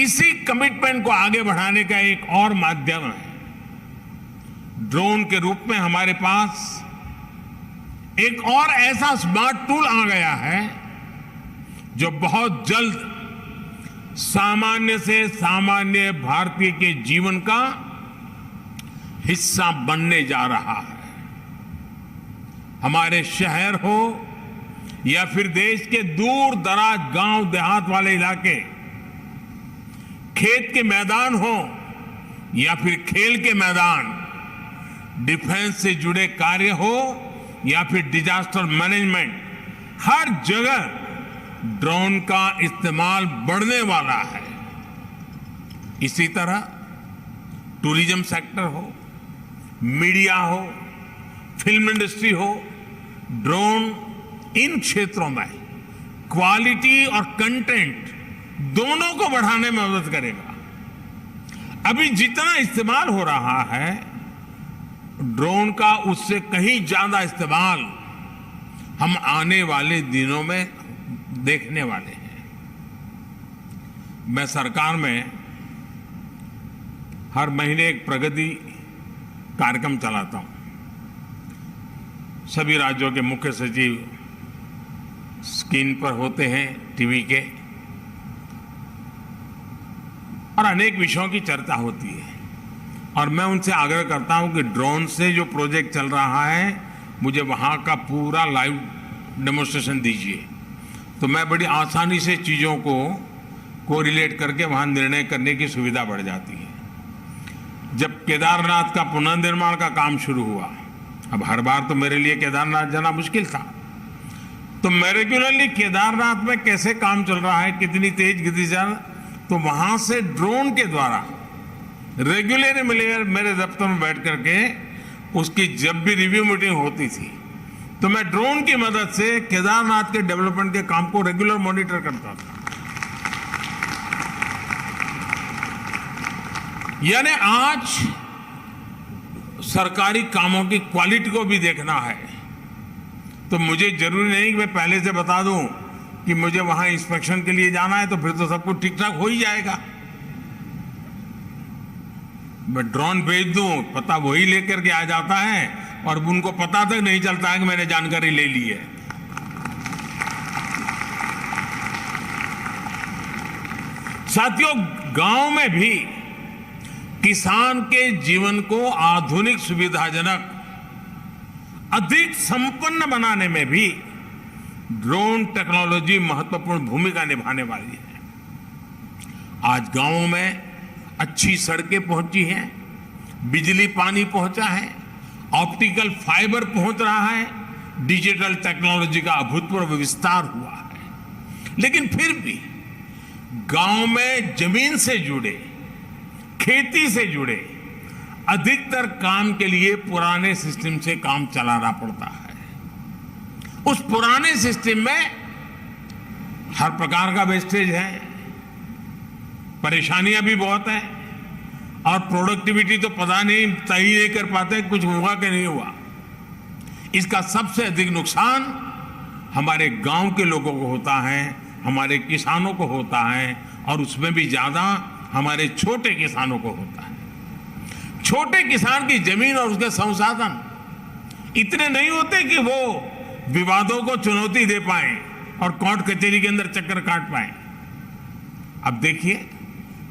इसी कमिटमेंट को आगे बढ़ाने का एक और माध्यम है। ड्रोन के रूप में हमारे पास एक और ऐसा स्मार्ट टूल आ गया है जो बहुत जल्द सामान्य से सामान्य भारतीय के जीवन का हिस्सा बनने जा रहा है। हमारे शहर हो या फिर देश के दूर दराज गांव देहात वाले इलाके, खेत के मैदान हो या फिर खेल के मैदान, डिफेंस से जुड़े कार्य हो या फिर डिजास्टर मैनेजमेंट, हर जगह ड्रोन का इस्तेमाल बढ़ने वाला है। इसी तरह टूरिज्म सेक्टर हो, मीडिया हो, फिल्म इंडस्ट्री हो, ड्रोन इन क्षेत्रों में क्वालिटी और कंटेंट दोनों को बढ़ाने में मदद करेगा। अभी जितना इस्तेमाल हो रहा है ड्रोन का, उससे कहीं ज्यादा इस्तेमाल हम आने वाले दिनों में देखने वाले हैं। मैं सरकार में हर महीने एक प्रगति कार्यक्रम चलाता हूं। सभी राज्यों के मुख्य सचिव स्क्रीन पर होते हैं, टीवी के, और अनेक विषयों की चर्चा होती है। और मैं उनसे आग्रह करता हूं कि ड्रोन से जो प्रोजेक्ट चल रहा है, मुझे वहां का पूरा लाइव डेमोन्स्ट्रेशन दीजिए, तो मैं बड़ी आसानी से चीज़ों को कोरिलेट करके वहां निर्णय करने की सुविधा बढ़ जाती है। जब केदारनाथ का पुनर्निर्माण का काम शुरू हुआ, अब हर बार तो मेरे लिए केदारनाथ जाना मुश्किल था, तो मैं रेगुलरली केदारनाथ में कैसे काम चल रहा है, कितनी तेज गति से, तो वहां से ड्रोन के द्वारा रेगुलर मेरे दफ्तर में बैठ करके उसकी जब भी रिव्यू मीटिंग होती थी, तो मैं ड्रोन की मदद से केदारनाथ के डेवलपमेंट के काम को रेगुलर मॉनिटर करता था। यानी आज सरकारी कामों की क्वालिटी को भी देखना है, तो मुझे जरूरी नहीं कि मैं पहले से बता दूं कि मुझे वहां इंस्पेक्शन के लिए जाना है, तो फिर तो सब कुछ ठीक ठाक हो ही जाएगा। मैं ड्रोन भेज दूं, पता वही लेकर के आ जाता है और उनको पता तक नहीं चलता है कि मैंने जानकारी ले ली है। साथियों, गांव में भी किसान के जीवन को आधुनिक, सुविधाजनक, अधिक संपन्न बनाने में भी ड्रोन टेक्नोलॉजी महत्वपूर्ण भूमिका निभाने वाली है। आज गांवों में अच्छी सड़कें पहुंची हैं, बिजली पानी पहुंचा है, ऑप्टिकल फाइबर पहुंच रहा है, डिजिटल टेक्नोलॉजी का अभूतपूर्व विस्तार हुआ है। लेकिन फिर भी गांव में जमीन से जुड़े, खेती से जुड़े अधिकतर काम के लिए पुराने सिस्टम से काम चलाना पड़ता है। उस पुराने सिस्टम में हर प्रकार का वेस्टेज है, परेशानियां भी बहुत हैं, और प्रोडक्टिविटी तो पता नहीं, तय ही नहीं कर पाते कुछ हुआ कि नहीं हुआ। इसका सबसे अधिक नुकसान हमारे गांव के लोगों को होता है, हमारे किसानों को होता है, और उसमें भी ज्यादा हमारे छोटे किसानों को होता है। छोटे किसान की जमीन और उसके संसाधन इतने नहीं होते कि वो विवादों को चुनौती दे पाए और कोर्ट कचहरी के अंदर चक्कर काट पाए। अब देखिए,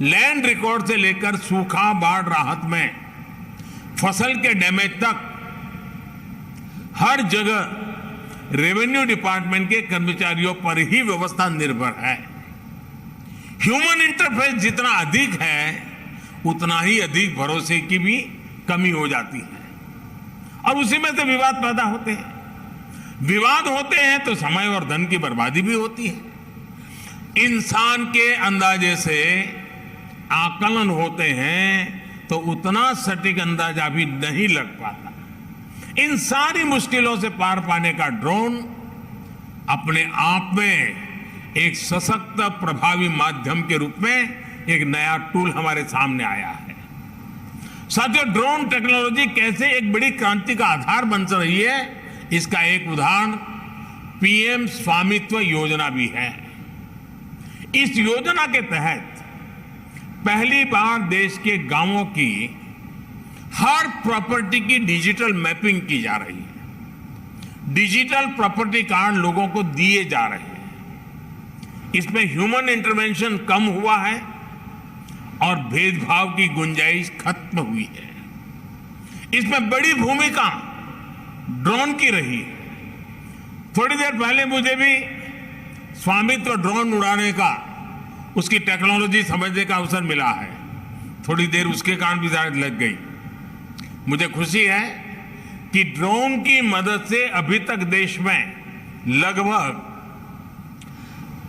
लैंड रिकॉर्ड से लेकर सूखा, बाढ़ राहत में, फसल के डैमेज तक हर जगह रेवेन्यू डिपार्टमेंट के कर्मचारियों पर ही व्यवस्था निर्भर है। ह्यूमन इंटरफेस जितना अधिक है, उतना ही अधिक भरोसे की भी कमी हो जाती है, और उसी में से विवाद पैदा होते हैं। विवाद होते हैं तो समय और धन की बर्बादी भी होती है। इंसान के अंदाजे से आकलन होते हैं तो उतना सटीक अंदाजा भी नहीं लग पाता। इन सारी मुश्किलों से पार पाने का ड्रोन अपने आप में एक सशक्त, प्रभावी माध्यम के रूप में एक नया टूल हमारे सामने आया है। साथियों, ड्रोन टेक्नोलॉजी कैसे एक बड़ी क्रांति का आधार बन रही है, इसका एक उदाहरण पीएम स्वामित्व योजना भी है। इस योजना के तहत पहली बार देश के गांवों की हर प्रॉपर्टी की डिजिटल मैपिंग की जा रही है। डिजिटल प्रॉपर्टी कार्ड लोगों को दिए जा रहे हैं। इसमें ह्यूमन इंटरवेंशन कम हुआ है और भेदभाव की गुंजाइश खत्म हुई है। इसमें बड़ी भूमिका ड्रोन की रही है। थोड़ी देर पहले मुझे भी स्वामित्व ड्रोन उड़ाने का, उसकी टेक्नोलॉजी समझने का अवसर मिला है। थोड़ी देर उसके कारण भी शायद लग गई। मुझे खुशी है कि ड्रोन की मदद से अभी तक देश में लगभग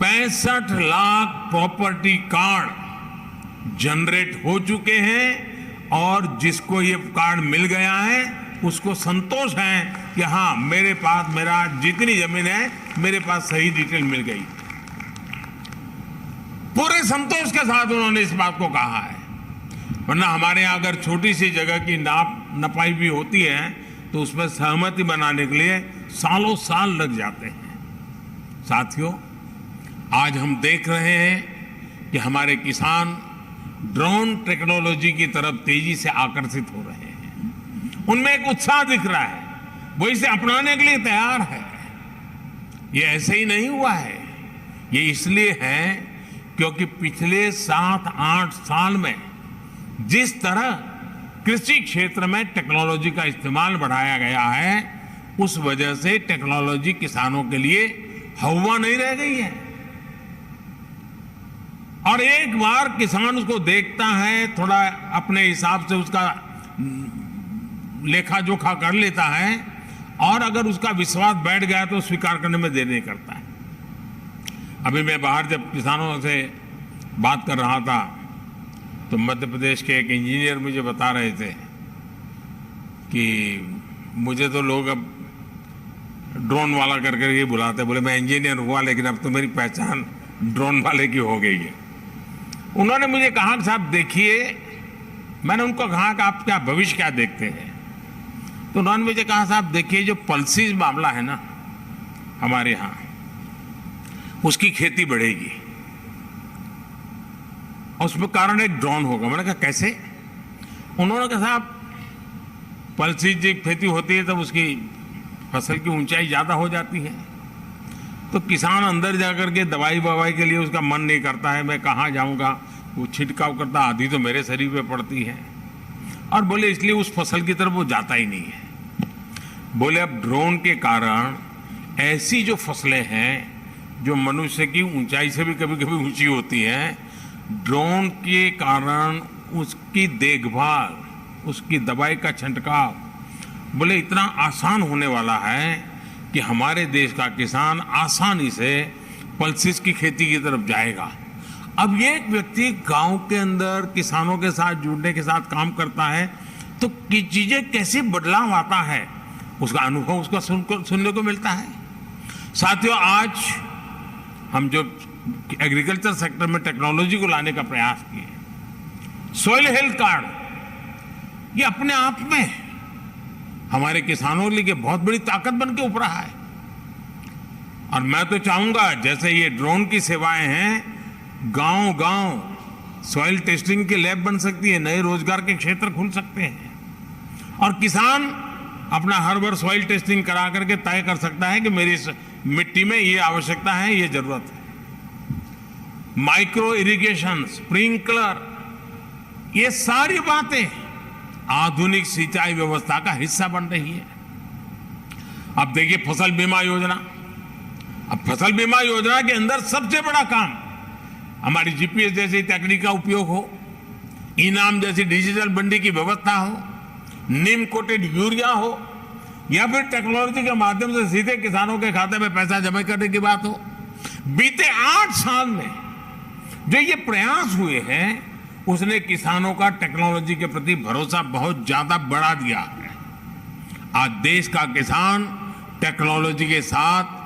65 लाख प्रॉपर्टी कार्ड जनरेट हो चुके हैं, और जिसको ये कार्ड मिल गया है उसको संतोष है कि हाँ, मेरे पास मेरा जितनी जमीन है, मेरे पास सही डिटेल मिल गई। पूरे संतोष के साथ उन्होंने इस बात को कहा है। वरना हमारे यहां अगर छोटी सी जगह की नपाई भी होती है तो उसमें सहमति बनाने के लिए सालों साल लग जाते हैं। साथियों, आज हम देख रहे हैं कि हमारे किसान ड्रोन टेक्नोलॉजी की तरफ तेजी से आकर्षित हो रहे हैं। उनमें एक उत्साह दिख रहा है, वो इसे अपनाने के लिए तैयार है। ये ऐसे ही नहीं हुआ है, ये इसलिए है क्योंकि पिछले 7-8 साल में जिस तरह कृषि क्षेत्र में टेक्नोलॉजी का इस्तेमाल बढ़ाया गया है, उस वजह से टेक्नोलॉजी किसानों के लिए हवा नहीं रह गई है। और एक बार किसान उसको देखता है, थोड़ा अपने हिसाब से उसका लेखा जोखा कर लेता है, और अगर उसका विश्वास बैठ गया तो स्वीकार करने में देर नहीं करता है। अभी मैं बाहर जब किसानों से बात कर रहा था तो मध्य प्रदेश के एक इंजीनियर मुझे बता रहे थे कि मुझे तो लोग अब ड्रोन वाला कर करके बुलाते। बोले मैं इंजीनियर हुआ लेकिन अब तो मेरी पहचान ड्रोन वाले की हो गई है। उन्होंने मुझे कहा कि साहब देखिए, मैंने उनको कहा कि आप क्या भविष्य क्या देखते हैं, तो उन्होंने मुझे कहा साहब देखिए, जो पल्सीज मामला है ना हमारे यहाँ, उसकी खेती बढ़ेगी और उसमें कारण एक ड्रोन होगा। मैंने कहा कैसे? उन्होंने कहा साहब पल्सीज की खेती होती है तब उसकी फसल की ऊंचाई ज्यादा हो जाती है, तो किसान अंदर जाकर के दवाई ववाई के लिए उसका मन नहीं करता है, मैं कहाँ जाऊंगा, वो छिड़काव करता, आधी तो मेरे शरीर पे पड़ती है। और बोले इसलिए उस फसल की तरफ वो जाता ही नहीं है। बोले अब ड्रोन के कारण ऐसी जो फसलें हैं जो मनुष्य की ऊंचाई से भी कभी कभी ऊंची होती हैं, ड्रोन के कारण उसकी देखभाल, उसकी दवाई का छिड़काव बोले इतना आसान होने वाला है कि हमारे देश का किसान आसानी से पल्सिस की खेती की तरफ जाएगा। अब ये एक व्यक्ति गांव के अंदर किसानों के साथ जुड़ने के साथ काम करता है तो चीजें कैसे बदलाव आता है उसका अनुभव उसका सुनने को मिलता है। साथियों, आज हम जो एग्रीकल्चर सेक्टर में टेक्नोलॉजी को लाने का प्रयास किए, सॉइल हेल्थ कार्ड ये अपने आप में हमारे किसानों के लिए बहुत बड़ी ताकत बन के उभरा है। और मैं तो चाहूंगा जैसे ये ड्रोन की सेवाएं हैं, गांव गांव सॉइल टेस्टिंग के लैब बन सकती है, नए रोजगार के क्षेत्र खुल सकते हैं और किसान अपना हर बार सॉइल टेस्टिंग करा करके तय कर सकता है कि मेरी मिट्टी में ये आवश्यकता है, ये जरूरत है। माइक्रो इरिगेशन, स्प्रिंकलर, ये सारी बातें आधुनिक सिंचाई व्यवस्था का हिस्सा बन रही है। अब देखिए फसल बीमा योजना, अब फसल बीमा योजना के अंदर सबसे बड़ा काम हमारी जीपीएस जैसी तकनीक का उपयोग हो, इनाम जैसी डिजिटल मंडी की व्यवस्था हो, नीम कोटेड यूरिया हो, या फिर टेक्नोलॉजी के माध्यम से सीधे किसानों के खाते में पैसा जमा करने की बात हो। बीते 8 साल में जो ये प्रयास हुए हैं उसने किसानों का टेक्नोलॉजी के प्रति भरोसा बहुत ज्यादा बढ़ा दिया है। आज देश का किसान टेक्नोलॉजी के साथ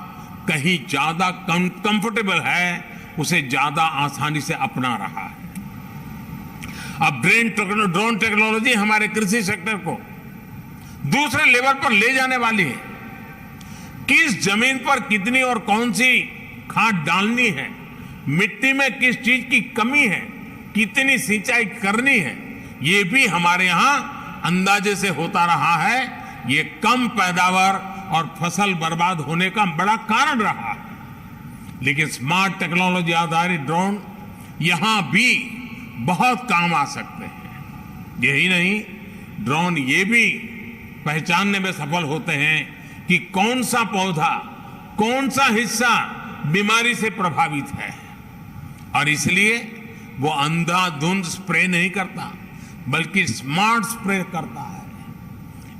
कहीं ज्यादा कंफर्टेबल है, उसे ज्यादा आसानी से अपना रहा है। अब ड्रोन टेक्नोलॉजी हमारे कृषि सेक्टर को दूसरे लेवल पर ले जाने वाली है। किस जमीन पर कितनी और कौन सी खाद डालनी है, मिट्टी में किस चीज की कमी है, कितनी सिंचाई करनी है, ये भी हमारे यहां अंदाजे से होता रहा है। ये कम पैदावार और फसल बर्बाद होने का बड़ा कारण रहा है। लेकिन स्मार्ट टेक्नोलॉजी आधारित ड्रोन यहां भी बहुत काम आ सकते हैं। यही नहीं, ड्रोन ये भी पहचानने में सफल होते हैं कि कौन सा पौधा, कौन सा हिस्सा बीमारी से प्रभावित है, और इसलिए वो अंधाधुंध स्प्रे नहीं करता बल्कि स्मार्ट स्प्रे करता है।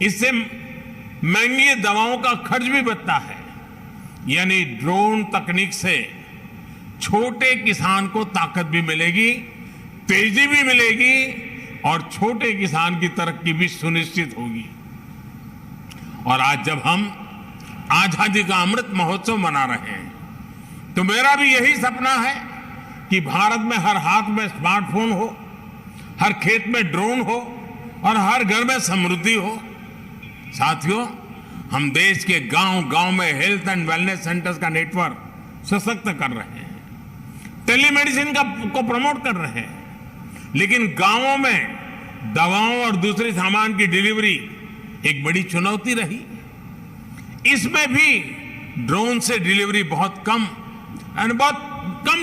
इससे महंगी दवाओं का खर्च भी बचता है। यानी ड्रोन तकनीक से छोटे किसान को ताकत भी मिलेगी, तेजी भी मिलेगी और छोटे किसान की तरक्की भी सुनिश्चित होगी। और आज जब हम आजादी का अमृत महोत्सव मना रहे हैं तो मेरा भी यही सपना है कि भारत में हर हाथ में स्मार्टफोन हो, हर खेत में ड्रोन हो और हर घर में समृद्धि हो। साथियों, हम देश के गांव-गांव में हेल्थ एंड वेलनेस सेंटर्स का नेटवर्क सशक्त कर रहे हैं, टेलीमेडिसिन को प्रमोट कर रहे हैं, लेकिन गांवों में दवाओं और दूसरे सामान की डिलीवरी एक बड़ी चुनौती रही। इसमें भी ड्रोन से डिलीवरी बहुत कम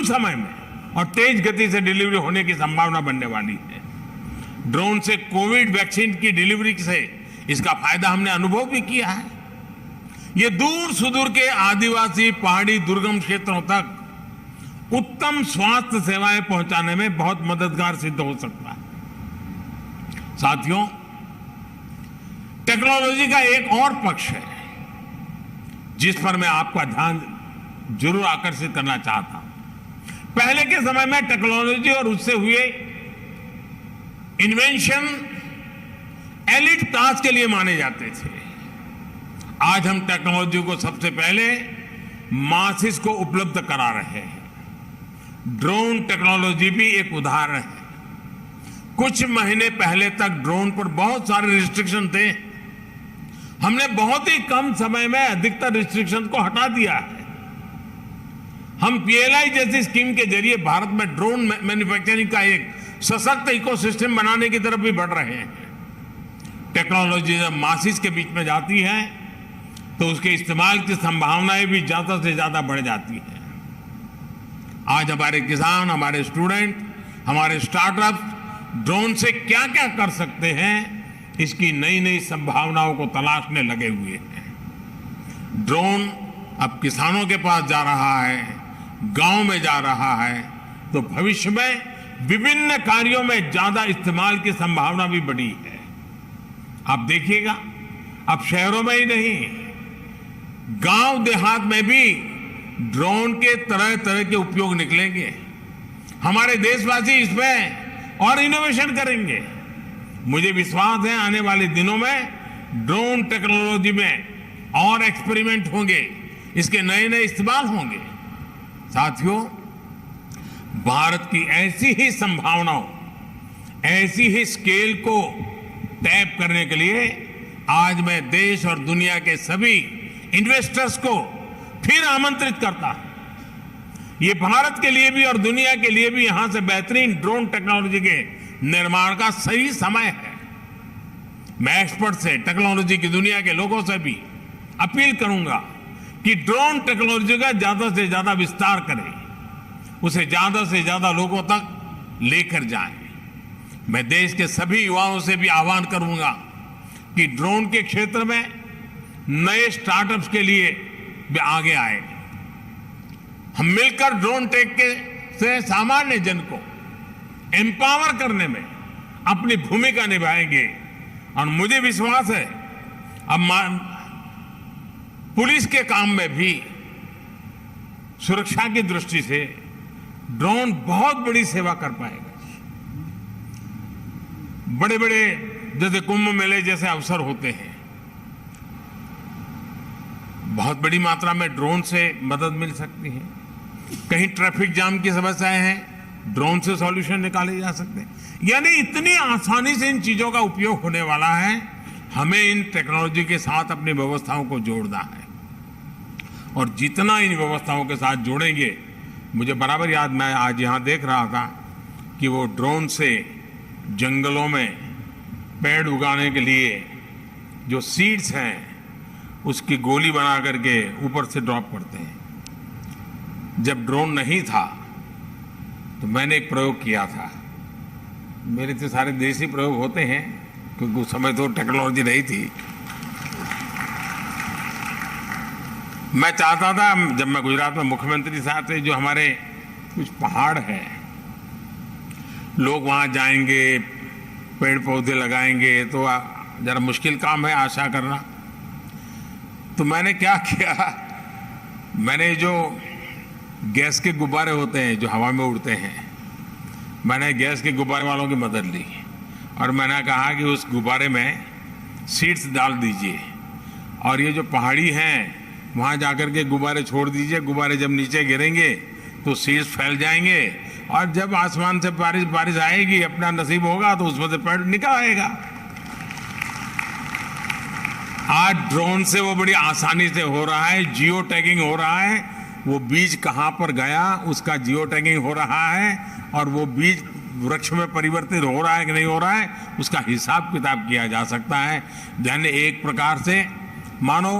समय में और तेज गति से डिलीवरी होने की संभावना बनने वाली है। ड्रोन से कोविड वैक्सीन की डिलीवरी से इसका फायदा हमने अनुभव भी किया है। ये दूर सुदूर के आदिवासी, पहाड़ी, दुर्गम क्षेत्रों तक उत्तम स्वास्थ्य सेवाएं पहुंचाने में बहुत मददगार सिद्ध हो सकता है। साथियों, टेक्नोलॉजी का एक और पक्ष है जिस पर मैं आपका ध्यान जरूर आकर्षित करना चाहता हूं। पहले के समय में टेक्नोलॉजी और उससे हुए इन्वेंशन एलिट क्लास के लिए माने जाते थे। आज हम टेक्नोलॉजी को सबसे पहले मासिस को उपलब्ध करा रहे हैं। ड्रोन टेक्नोलॉजी भी एक उदाहरण है। कुछ महीने पहले तक ड्रोन पर बहुत सारे रिस्ट्रिक्शन थे। हमने बहुत ही कम समय में अधिकतर रिस्ट्रिक्शन को हटा दिया है। हम पीएलआई जैसी स्कीम के जरिए भारत में ड्रोन मैन्युफैक्चरिंग का एक सशक्त इकोसिस्टम बनाने की तरफ भी बढ़ रहे हैं। टेक्नोलॉजी जब मासिस के बीच में जाती है तो उसके इस्तेमाल की संभावनाएं भी ज्यादा से ज्यादा बढ़ जाती है। आज हमारे किसान, हमारे स्टूडेंट हमारे स्टार्टअप ड्रोन से क्या क्या कर सकते हैं, इसकी नई नई संभावनाओं को तलाशने लगे हुए हैं। ड्रोन अब किसानों के पास जा रहा है, गांव में जा रहा है, तो भविष्य में विभिन्न कार्यों में ज्यादा इस्तेमाल की संभावना भी बढ़ी है। आप देखिएगा, अब शहरों में ही नहीं, गांव देहात में भी ड्रोन के तरह तरह के उपयोग निकलेंगे। हमारे देशवासी इसमें और इनोवेशन करेंगे। मुझे विश्वास है आने वाले दिनों में ड्रोन टेक्नोलॉजी में और एक्सपेरिमेंट होंगे, इसके नए नए इस्तेमाल होंगे। साथियों, भारत की ऐसी ही संभावनाओं, ऐसी ही स्केल को टैप करने के लिए आज मैं देश और दुनिया के सभी इन्वेस्टर्स को फिर आमंत्रित करता हूं। ये भारत के लिए भी और दुनिया के लिए भी यहां से बेहतरीन ड्रोन टेक्नोलॉजी के निर्माण का सही समय है। मैं एक्सपर्ट से, टेक्नोलॉजी की दुनिया के लोगों से भी अपील करूंगा कि ड्रोन टेक्नोलॉजी का ज्यादा से ज्यादा विस्तार करें, उसे ज्यादा से ज्यादा लोगों तक लेकर जाएं। मैं देश के सभी युवाओं से भी आह्वान करूंगा कि ड्रोन के क्षेत्र में नए स्टार्टअप्स के लिए भी आगे आए। हम मिलकर ड्रोन टेक के से सामान्य जन को एम्पावर करने में अपनी भूमिका निभाएंगे। और मुझे विश्वास है अब पुलिस के काम में भी सुरक्षा की दृष्टि से ड्रोन बहुत बड़ी सेवा कर पाएगा। बड़े बड़े जैसे कुंभ मेले जैसे अवसर होते हैं, बहुत बड़ी मात्रा में ड्रोन से मदद मिल सकती है। कहीं ट्रैफिक जाम की समस्याएं हैं, ड्रोन से सॉल्यूशन निकाले जा सकते हैं। यानी इतनी आसानी से इन चीजों का उपयोग होने वाला है। हमें इन टेक्नोलॉजी के साथ अपनी व्यवस्थाओं को जोड़ना है, और जितना इन व्यवस्थाओं के साथ जोड़ेंगे, मुझे बराबर याद, मैं आज यहां देख रहा था कि वो ड्रोन से जंगलों में पेड़ उगाने के लिए जो सीड्स हैं उसकी गोली बना करके ऊपर से ड्रॉप करते हैं। जब ड्रोन नहीं था तो मैंने एक प्रयोग किया था। मेरे तो सारे देसी प्रयोग होते हैं क्योंकि उस समय तो टेक्नोलॉजी नहीं थी। मैं चाहता था, जब मैं गुजरात में मुख्यमंत्री साहब थे, जो हमारे कुछ पहाड़ हैं, लोग वहां जाएंगे, पेड़ पौधे लगाएंगे, तो जरा मुश्किल काम है आशा करना। तो मैंने क्या किया, मैंने जो गैस के गुब्बारे होते हैं जो हवा में उड़ते हैं, मैंने गैस के गुब्बारे वालों की मदद ली और मैंने कहा कि उस गुब्बारे में सीड्स डाल दीजिए और ये जो पहाड़ी हैं वहाँ जाकर के गुब्बारे छोड़ दीजिए। गुब्बारे जब नीचे गिरेंगे तो सीड्स फैल जाएंगे और जब आसमान से बारिश आएगी, अपना नसीब होगा तो उसमें से पेड़ निकल आएगा। आज ड्रोन से वो बड़ी आसानी से हो रहा है, जियो टैगिंग हो रहा है। वो बीज कहाँ पर गया उसका जियो टैगिंग हो रहा है और वो बीज वृक्ष में परिवर्तित हो रहा है कि नहीं हो रहा है उसका हिसाब किताब किया जा सकता है। यानी एक प्रकार से मानो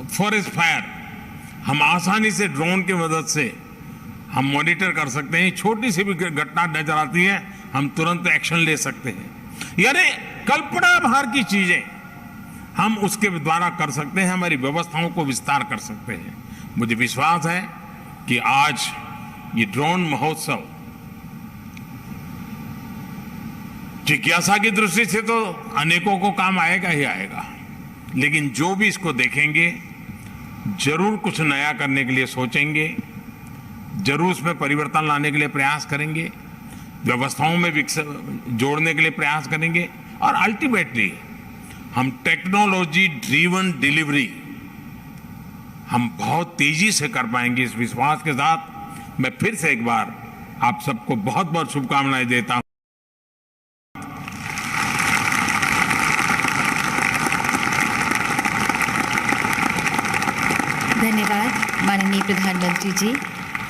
फॉरेस्ट फायर हम आसानी से ड्रोन की मदद से हम मॉनिटर कर सकते हैं। छोटी सी भी घटना नजर आती है, हम तुरंत एक्शन ले सकते हैं। यानी कल्पना बाहर की चीजें हम उसके द्वारा कर सकते हैं, हमारी व्यवस्थाओं को विस्तार कर सकते हैं। मुझे विश्वास है कि आज ये ड्रोन महोत्सव जिज्ञासा की दृष्टि से तो अनेकों को काम आएगा ही आएगा, लेकिन जो भी इसको देखेंगे जरूर कुछ नया करने के लिए सोचेंगे, जरूर उसमें परिवर्तन लाने के लिए प्रयास करेंगे, व्यवस्थाओं में जोड़ने के लिए प्रयास करेंगे और अल्टीमेटली हम टेक्नोलॉजी ड्रिवन डिलीवरी हम बहुत तेजी से कर पाएंगे। इस विश्वास के साथ मैं फिर से एक बार आप सबको बहुत बहुत शुभकामनाएं देता हूं। धन्यवाद माननीय प्रधानमंत्री जी,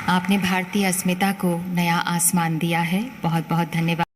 आपने भारतीय अस्मिता को नया आसमान दिया है। बहुत बहुत धन्यवाद।